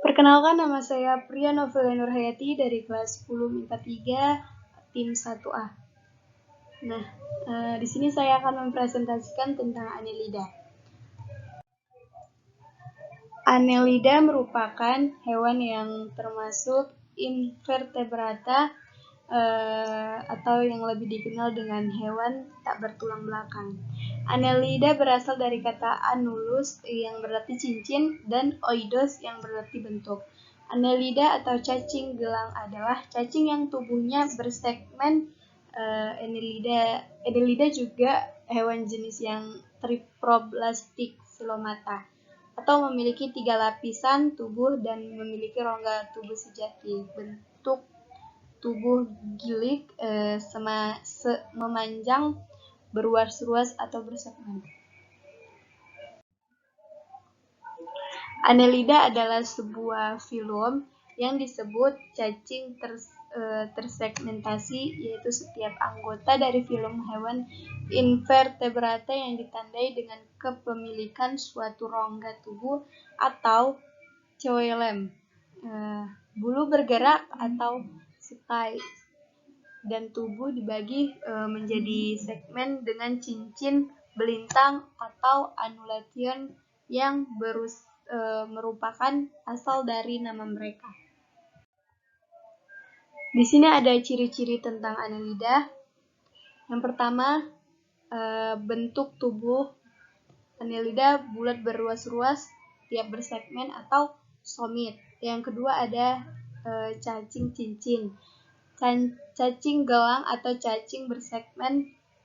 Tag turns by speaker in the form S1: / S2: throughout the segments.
S1: Perkenalkan, nama saya Priya Novela Nurhayati dari kelas 10 MIPA 3 tim 1A. Nah, di sini saya akan mempresentasikan tentang Annelida. Annelida merupakan hewan yang termasuk invertebrata atau yang lebih dikenal dengan hewan tak bertulang belakang. Annelida berasal dari kata annulus yang berarti cincin dan oidos yang berarti bentuk. Annelida atau cacing gelang adalah cacing yang tubuhnya bersegmen. Annelida juga hewan jenis yang triproblastik filomata atau memiliki 3 lapisan tubuh dan memiliki rongga tubuh sejati. Bentuk tubuh gilik memanjang, berruas-ruas atau bersegmen. Annelida adalah sebuah filum yang disebut cacing tersegmentasi, yaitu setiap anggota dari filum hewan invertebrata yang ditandai dengan kepemilikan suatu rongga tubuh atau coelem, bulu bergerak atau stay, dan tubuh dibagi menjadi segmen dengan cincin, belintang, atau annulation yang merupakan asal dari nama mereka. Di sini ada ciri-ciri tentang Annelida. Yang pertama, bentuk tubuh Annelida bulat berruas-ruas, tiap bersegmen atau somit. Yang kedua ada cacing cincin, cacing gelang atau cacing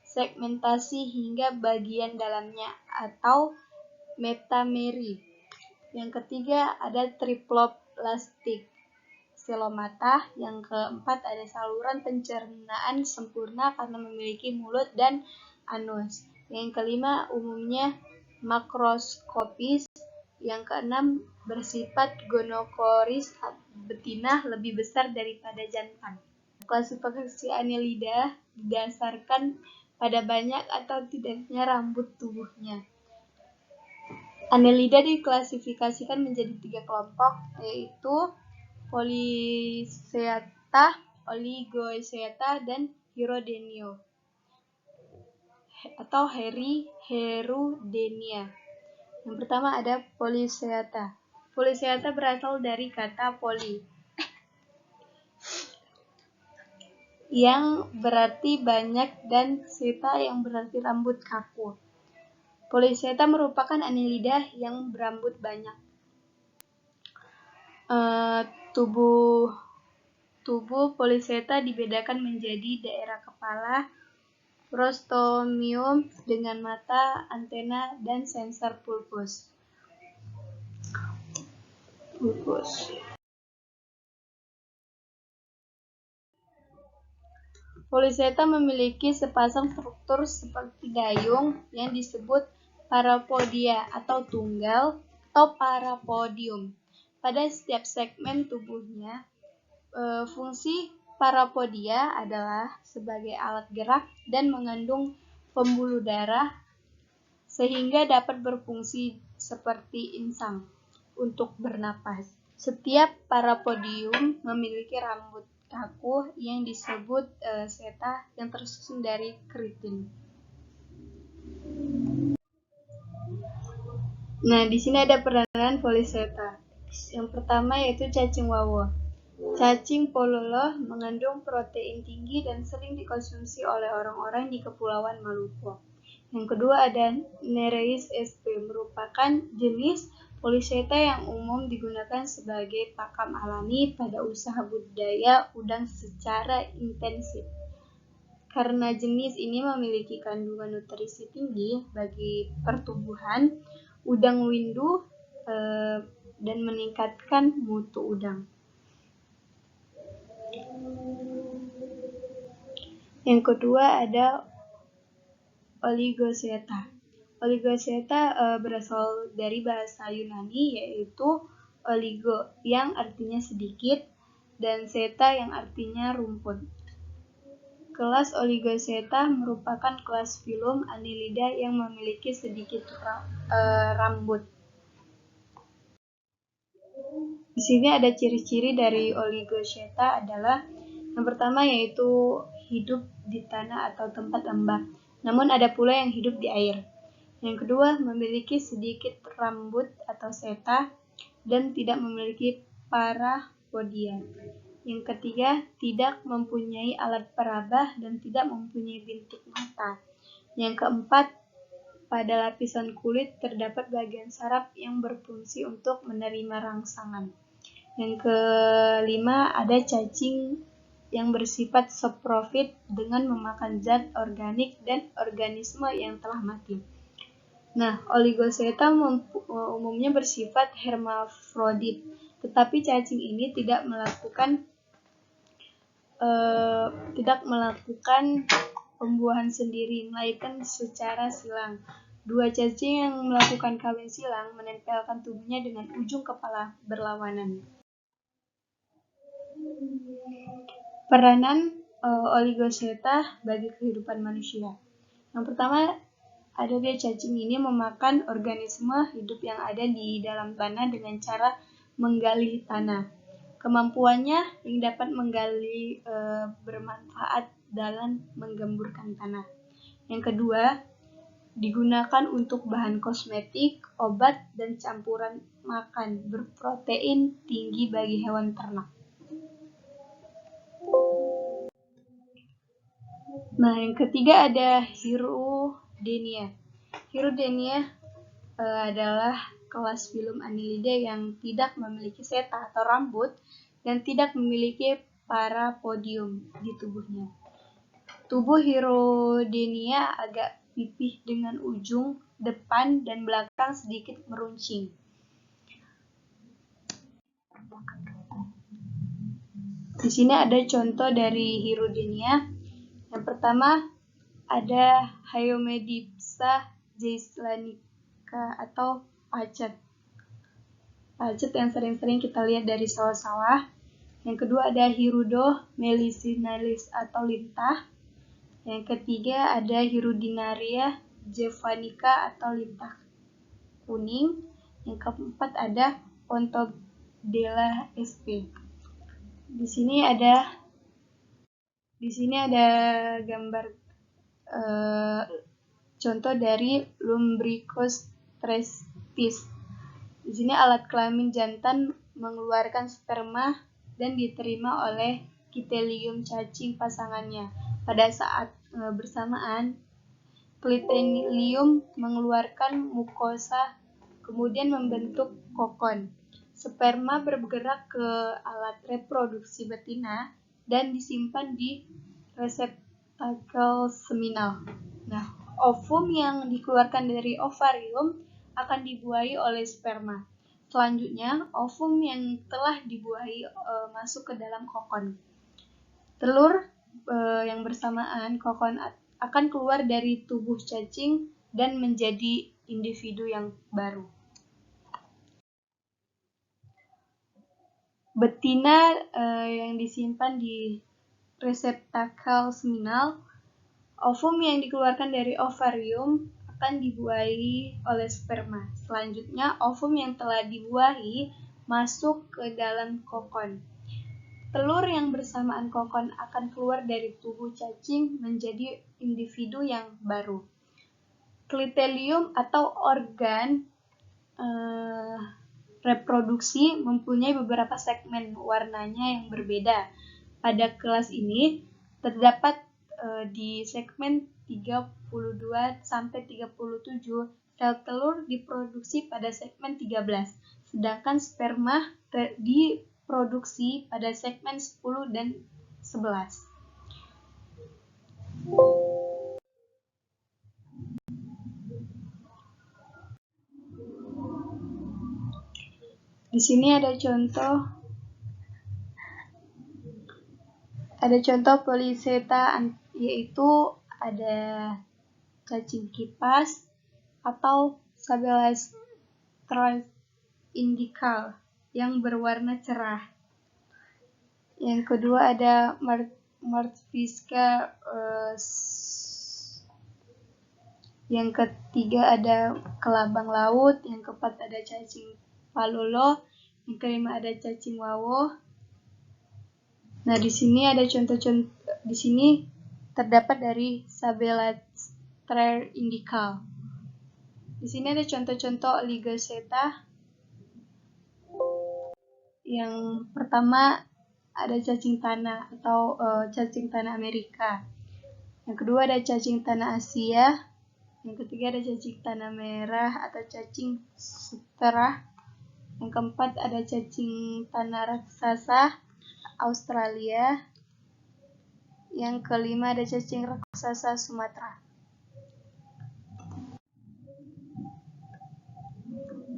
S1: segmentasi hingga bagian dalamnya atau metameri. Yang ketiga ada triploblastik filomata. Yang keempat ada saluran pencernaan sempurna karena memiliki mulut dan anus. Yang kelima umumnya makroskopis. Yang keenam bersifat gonokoris, betina lebih besar daripada jantan. Klasifikasi Annelida didasarkan pada banyak atau tidaknya rambut tubuhnya. Annelida diklasifikasikan menjadi 3 kelompok, yaitu Polychaeta, Oligochaeta, dan Hirudinea atau Hirudinea. Yang pertama ada Polychaeta. Polychaeta berasal dari kata poly, yang berarti banyak, dan chaeta yang berarti rambut kaku. Polychaeta merupakan Annelida yang berambut banyak. Tubuh Polychaeta dibedakan menjadi daerah kepala, prostomium dengan mata, antena, dan sensor pulpus. Polychaeta memiliki sepasang struktur seperti dayung yang disebut parapodia atau tunggal atau parapodium. Pada setiap segmen tubuhnya, fungsi parapodia adalah sebagai alat gerak dan mengandung pembuluh darah sehingga dapat berfungsi seperti insang untuk bernapas. Setiap parapodium memiliki rambut kaku yang disebut seta yang tersusun dari keratin. Nah, di sini ada peranan Polychaeta. Yang pertama yaitu cacing wawo. Cacing pololo mengandung protein tinggi dan sering dikonsumsi oleh orang-orang di Kepulauan Maluku. Yang kedua ada Nereis sp, merupakan jenis Polychaeta yang umum digunakan sebagai pakan alami pada usaha budidaya udang secara intensif. Karena jenis ini memiliki kandungan nutrisi tinggi bagi pertumbuhan udang windu dan meningkatkan mutu udang. Yang kedua ada Oligochaeta. Oligochaeta berasal dari bahasa Yunani, yaitu oligo yang artinya sedikit dan chaeta yang artinya rumput. Kelas Oligochaeta merupakan kelas filum Annelida yang memiliki sedikit rambut. Di sini ada ciri-ciri dari Oligoceta adalah yang pertama yaitu hidup di tanah atau tempat lembab, namun ada pula yang hidup di air. Yang kedua, memiliki sedikit rambut atau seta dan tidak memiliki parapodia. Yang ketiga, tidak mempunyai alat peraba dan tidak mempunyai bintik mata. Yang keempat, pada lapisan kulit terdapat bagian saraf yang berfungsi untuk menerima rangsangan. Yang kelima, ada cacing yang bersifat saprofit dengan memakan zat organik dan organisme yang telah mati. Nah, Oligoceta umumnya bersifat hermafrodit, tetapi cacing ini tidak melakukan pembuahan sendiri, melainkan secara silang. Dua cacing yang melakukan kawin silang menempelkan tubuhnya dengan ujung kepala berlawanan. Peranan Oligoceta bagi kehidupan manusia. Yang pertama, ada dia cacing ini memakan organisme hidup yang ada di dalam tanah dengan cara menggali tanah. Kemampuannya yang dapat menggali bermanfaat dalam menggemburkan tanah. Yang kedua, digunakan untuk bahan kosmetik, obat, dan campuran makan berprotein tinggi bagi hewan ternak. Nah, yang ketiga ada Hirudinea. Hirudinea adalah kelas filum Annelida yang tidak memiliki seta atau rambut dan tidak memiliki parapodium di tubuhnya. Tubuh Hirudinea agak pipih dengan ujung depan dan belakang sedikit meruncing. Di sini ada contoh dari Hirudinea. Yang pertama ada Hyomedipsa jaislanica atau pacet. Pacet yang sering-sering kita lihat dari sawah-sawah. Yang kedua ada Hirudo melicinalis atau lintah. Yang ketiga ada Hirudinaria javanica atau lintah kuning. Yang keempat ada Pontobdella sp. Di sini ada gambar contoh dari Lumbricus trestis. Di sini alat kelamin jantan mengeluarkan sperma dan diterima oleh Clitelium cacing pasangannya. Pada saat bersamaan, Clitelium mengeluarkan mukosa, kemudian membentuk kokon. Sperma bergerak ke alat reproduksi betina dan disimpan di reseptakel seminal. Nah, ovum yang dikeluarkan dari ovarium akan dibuahi oleh sperma. Selanjutnya, ovum yang telah dibuahi masuk ke dalam kokon. Telur yang bersamaan kokon akan keluar dari tubuh cacing dan menjadi individu yang baru. Betina yang disimpan di reseptakel seminal, ovum yang dikeluarkan dari ovarium akan dibuahi oleh sperma. Selanjutnya, ovum yang telah dibuahi masuk ke dalam kokon. Telur yang bersamaan kokon akan keluar dari tubuh cacing menjadi individu yang baru. Clitelium atau organ reproduksi mempunyai beberapa segmen warnanya yang berbeda. Pada kelas ini terdapat di segmen 32 sampai 37 sel telur diproduksi pada segmen 13, sedangkan sperma diproduksi pada segmen 10 dan 11. Di sini ada contoh Polychaeta, yaitu ada cacing kipas atau Sabella indica yang berwarna cerah. Yang kedua ada Martvisca. Yang ketiga ada kelabang laut. Yang keempat ada cacing palolo. Yang kelima ada cacing wawo. Nah, di sini ada contoh-contoh, di sini terdapat dari Sabelaster indica. Di sini ada contoh-contoh Oligoseta. Yang pertama ada cacing tanah atau cacing tanah Amerika. Yang kedua ada cacing tanah Asia. Yang ketiga ada cacing tanah merah atau cacing sutra. Yang keempat ada cacing tanah raksasa Australia. Yang kelima ada cacing raksasa Sumatera.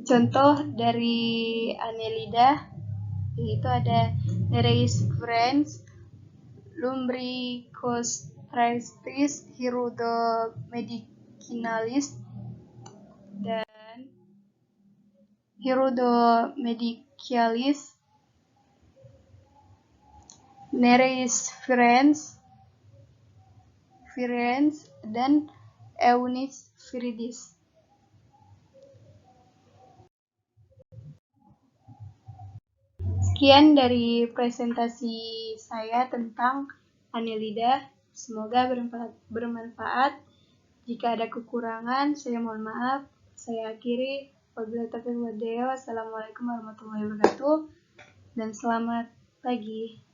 S1: Contoh dari Annelida yaitu ada Nereis vrens, Lumbricostristis hirudomedicinalis, dan Hirudomedicialis, Nereis vrens, dan Eunis viridis. Sekian dari presentasi saya tentang Annelida. Semoga bermanfaat. Jika ada kekurangan, saya mohon maaf. Saya akhiri. Wabillahi taufiq wal hidayah. Wassalamualaikum warahmatullahi wabarakatuh. Dan selamat pagi.